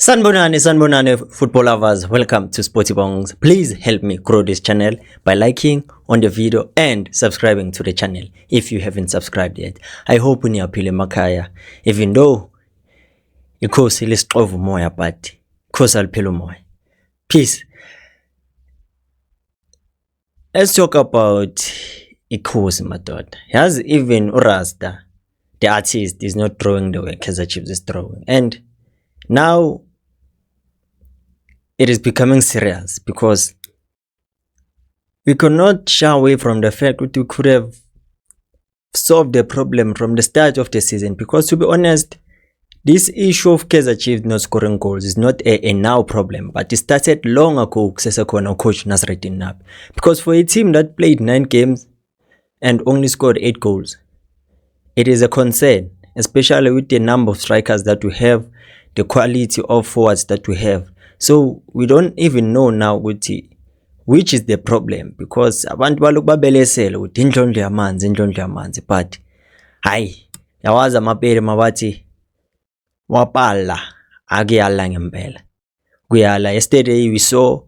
Sanbonani, football lovers, welcome to Sporty Bongs. Please help me grow this channel by liking on the video and subscribing to the channel if you haven't subscribed yet. I hope uniyaphila emakhaya, even though ikhosi lisiqova umoya but ikhosi aliphila umoya. Peace. Let's talk about ikhosi madoda. Yazi even uRasta, the artist, is not drawing the way Kaizer Chiefs is drawing, and now it is becoming serious because we cannot shy away from the fact that we could have solved the problem from the start of the season. Because to be honest, this issue of Kaizer Chiefs not scoring goals is not a now problem, but it started long ago with coach Nasreddine Nabi. Because for a team that played 9 games and only scored 8 goals, it is a concern, especially with the number of strikers that we have, the quality of forwards that we have. So we don't even know now which is the problem, because abantu balokhu babelesela ukuthi indlondlo yamanzi, but hayi yawazi amapere mabathi wapala akuyala ngempela kuyala. Yesterday we saw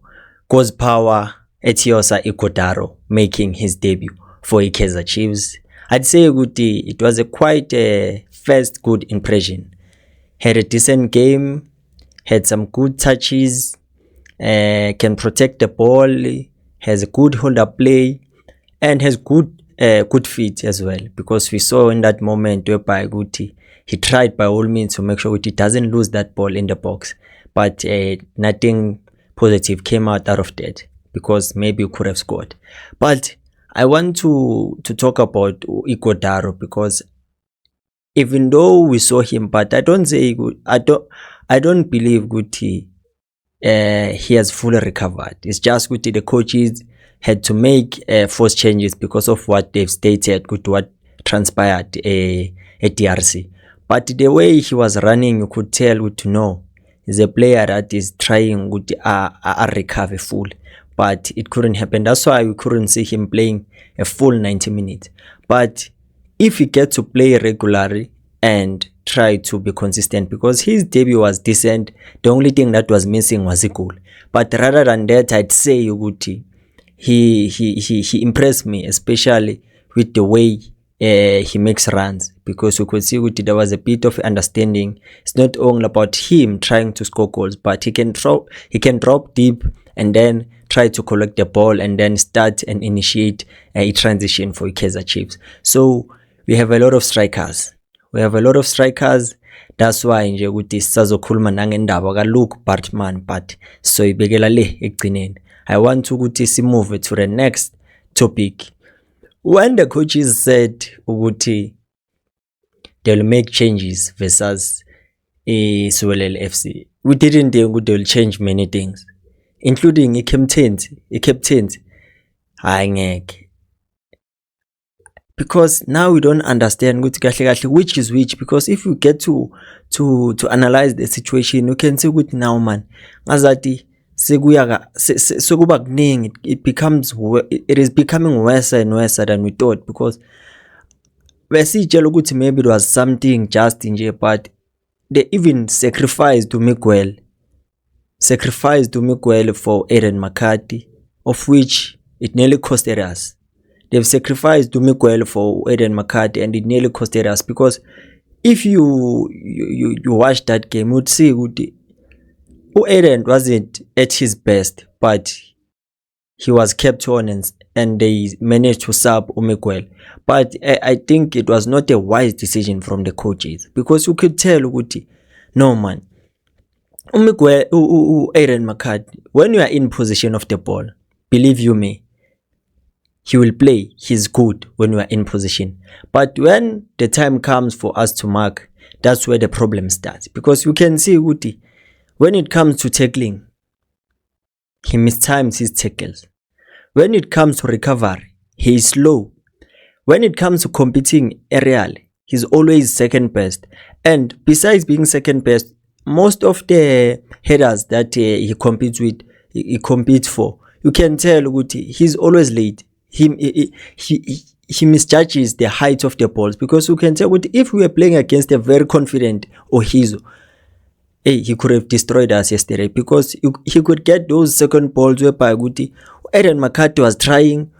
Ghost Power Etiosa Ighodaro making his debut for Kaizer Chiefs. I'd say it was a quite a first good impression. Had a decent game, had some good touches, can protect the ball, has a good hold-up play, and has good feet as well. Because we saw in that moment whereby Guti, he tried by all means to make sure he doesn't lose that ball in the box, but nothing positive came out of that, because maybe he could have scored. But I want to talk about Ighodaro, because even though we saw him, but I don't believe Guti he has fully recovered. It's just Guti the coaches had to make force changes because of what they've stated, what transpired at DRC. But the way he was running, you could tell to know he's a player that is trying to recover full, but it couldn't happen. That's why we couldn't see him playing a full 90 minutes. But if he gets to play regularly and try to be consistent, because his debut was decent, the only thing that was missing was a goal. But rather than that, I'd say he impressed me, especially with the way he makes runs, because you could see there was a bit of understanding. It's not only about him trying to score goals, but he can drop deep and then try to collect the ball and then start and initiate a transition for Kaizer Chiefs. So we have a lot of strikers. That's why nje ukuthi sisazokhuluma nangendaba kaLuke Bartman, but so ibekela le ekugcineni. I want ukuthi move to the next topic. When the coaches said ukuthi they'll make changes versus Suwelele FC, we didn't think they'll change many things, including a captains. Because now we don't understand which is which. Because if you get to analyze the situation, you can say now man ngazati sekuba kuningi, it is becoming worse and worse than we thought. Because besitshela ukuthi maybe it was something just in here, but they even sacrificed to Miguel for Aaron McCarthy, of which it nearly costed us. They've sacrificed Miguel for Aaron McCarthy, and it nearly costed us. Because if you watch that game, you would see Aaron wasn't at his best, but he was kept on and they managed to sub Miguel. But I think it was not a wise decision from the coaches, because you could tell no man, Aaron McCarthy, when you are in possession of the ball, believe you me, he will play. He's good when we are in position. But when the time comes for us to mark, that's where the problem starts. Because you can see when it comes to tackling, he mistimes his tackles. When it comes to recovery, he is slow. When it comes to competing aerial, he's always second best. And besides being second best, most of the headers that he competes for, you can tell he's always late. He misjudges the height of the balls, because you can tell if we were playing against a very confident Ohizo, hey, he could have destroyed us yesterday, because he could get those second balls whereby Aiden McCarthy was trying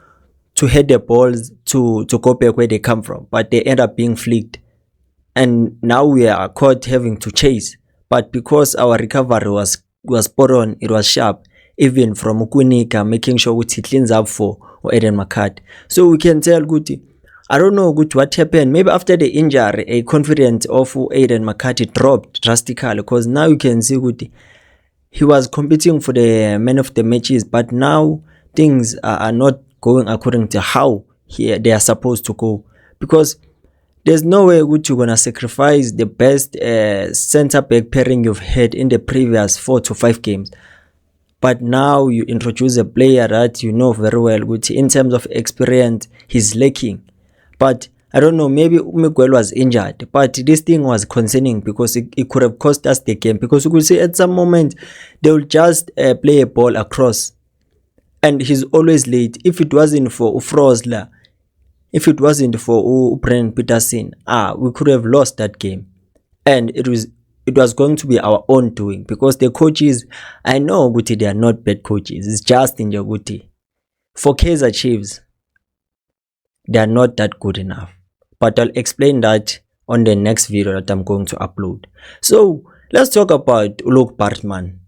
to head the balls to go back where they come from, but they end up being flicked. And now we are caught having to chase. But because our recovery was spot on, it was sharp, even from Ukunika, making sure he cleans up for Aiden McCarthy. So we can tell Guti, I don't know what happened. Maybe after the injury, a confidence of Aiden McCarthy dropped drastically, because now you can see Guti, he was competing for the man of the matches, but now things are not going according to how they are supposed to go, because there's no way you're gonna sacrifice the best center back pairing you've had in the previous 4 to 5 games, but now you introduce a player that you know very well which in terms of experience he's lacking. But I don't know, maybe Miguel was injured, but this thing was concerning because it could have cost us the game, because you could see at some moment they will just play a ball across and he's always late. If it wasn't for Frosler, if it wasn't for Brent Peterson, we could have lost that game. And it was going to be our own doing, because the coaches, I know Guti, they are not bad coaches. It's just in Guti. For Kaizer Chiefs, they are not that good enough. But I'll explain that on the next video that I'm going to upload. So let's talk about Luke Bartman.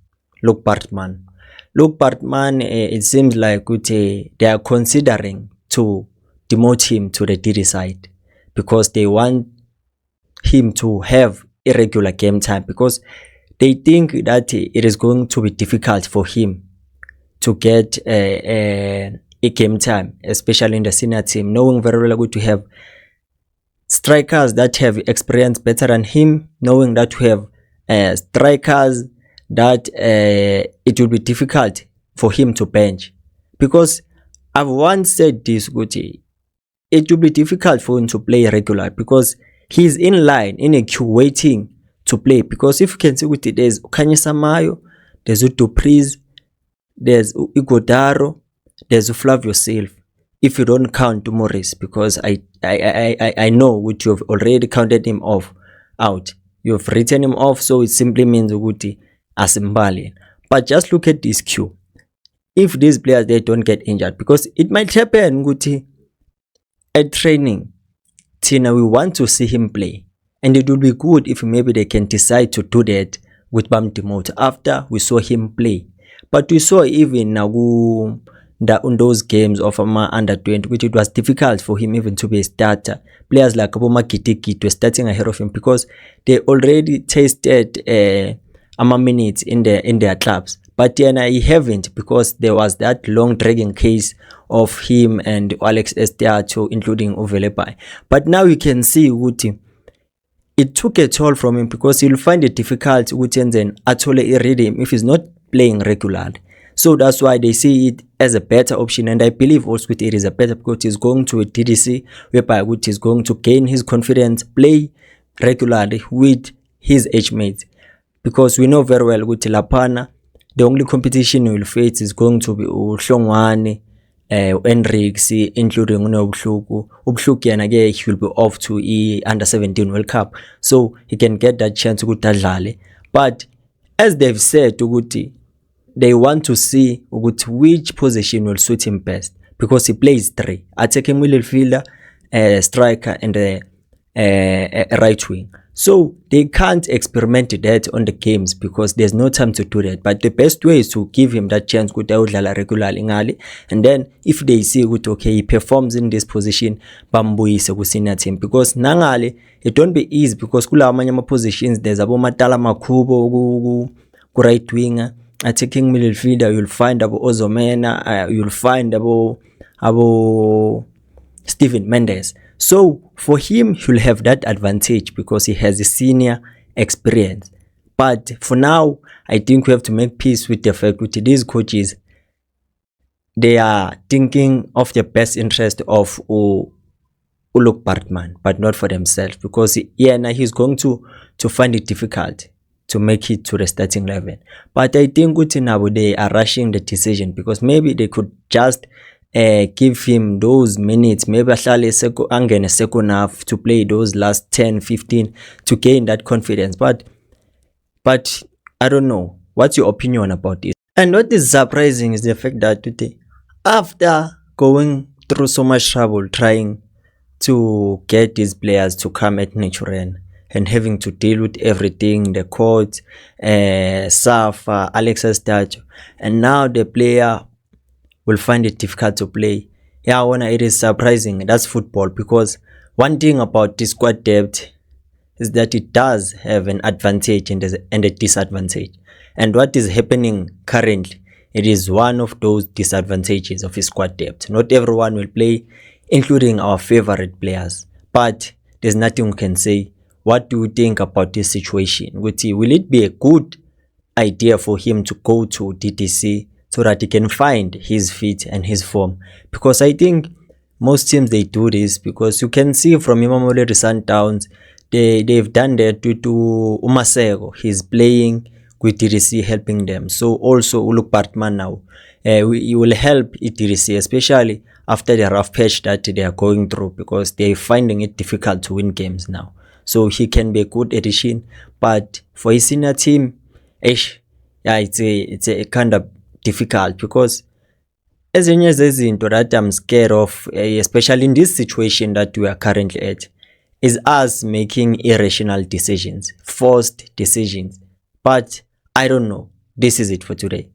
It seems like they are considering to demote him to the DD side, because they want him to have irregular game time, because they think that it is going to be difficult for him to get a game time, especially in the senior team, knowing very well to have strikers that have experience better than him, knowing that we have strikers that it will be difficult for him to bench. Because I've once said this, Guti, it will be difficult for him to play regular, because he's in line, in a queue, waiting to play. Because if you can see, Guti, there's Kanyisa Mayo, there's Dupriz, there's Igodaro, there's Flavio Silva. If you don't count Morris, because I know what you've already counted him out. You've written him off, so it simply means Guti Asimbali. But just look at this queue. If these players, they don't get injured, because it might happen, Guti, at training, Tina, we want to see him play, and it would be good if maybe they can decide to do that with Bam Demote after we saw him play. But we saw even in those games of under 20, which it was difficult for him even to be a starter. Players like Aboma Kitiki were starting ahead of him, because they already tasted minutes in their clubs. But then he haven't, because there was that long dragging case of him and Alex Estiato, including Ovelepai. But now you can see Guti, it took a toll from him, because he'll find it difficult Guti Atole rhythm if he's not playing regularly. So that's why they see it as a better option, and I believe also it is a better, because he's going to a TDC whereby Guti is going to gain his confidence, play regularly with his age mates. Because we know very well Guti Lapana, the only competition he will face is going to be Uhlongwane, Enrix, including Ubhluku. Ubhluku he will be off to under 17 World Cup, so he can get that chance to Dlale. But as they've said, Guti, they want to see which position will suit him best, because he plays 3: attacking midfielder, striker, and a right wing. So they can't experiment that on the games, because there's no time to do that. But the best way is to give him that chance to udlala regularly, and then if they see okay, he performs in this position, bambuyise ku senior team, because nangale it don't be easy, because kula amanye ama positions there's abo Matala Makhubo ku right winger, attacking midfielder you'll find abo Ozomena, you'll find abo Stephen Mendes. So for him, he'll have that advantage, because he has a senior experience. But for now, I think we have to make peace with the fact that these coaches, they are thinking of the best interest of Luke Bartman, but not for themselves, because he's going to find it difficult to make it to the starting level. But I think now they are rushing the decision, because maybe they could just give him those minutes, maybe angene second half to play those last 10-15 to gain that confidence. But I don't know. What's your opinion about this? And what is surprising is the fact that today, after going through so much trouble trying to get these players to come at Naturen and having to deal with everything, the court, Safa, Alexis Statue, and now the player will find it difficult to play. Yeah, it is surprising. That's football, because one thing about the squad depth is that it does have an advantage and a disadvantage. And what is happening currently, it is one of those disadvantages of his squad depth. Not everyone will play, including our favorite players. But there's nothing we can say. What do you think about this situation? Will it be a good idea for him to go to DTC so that he can find his feet and his form? Because I think most teams, they do this, because you can see from Imamole Sundowns, they've done that due to Umasego. He's playing with DTC, helping them. So also Uluk Bartman now, he will help DTC, especially after the rough patch that they are going through, because they're finding it difficult to win games now. So he can be a good addition, but for his senior team, yeah, it's a kind of difficult, because ezinye zezinto that I'm scared of, especially in this situation that we are currently at, is us making irrational decisions, forced decisions. But I don't know. This is it for today.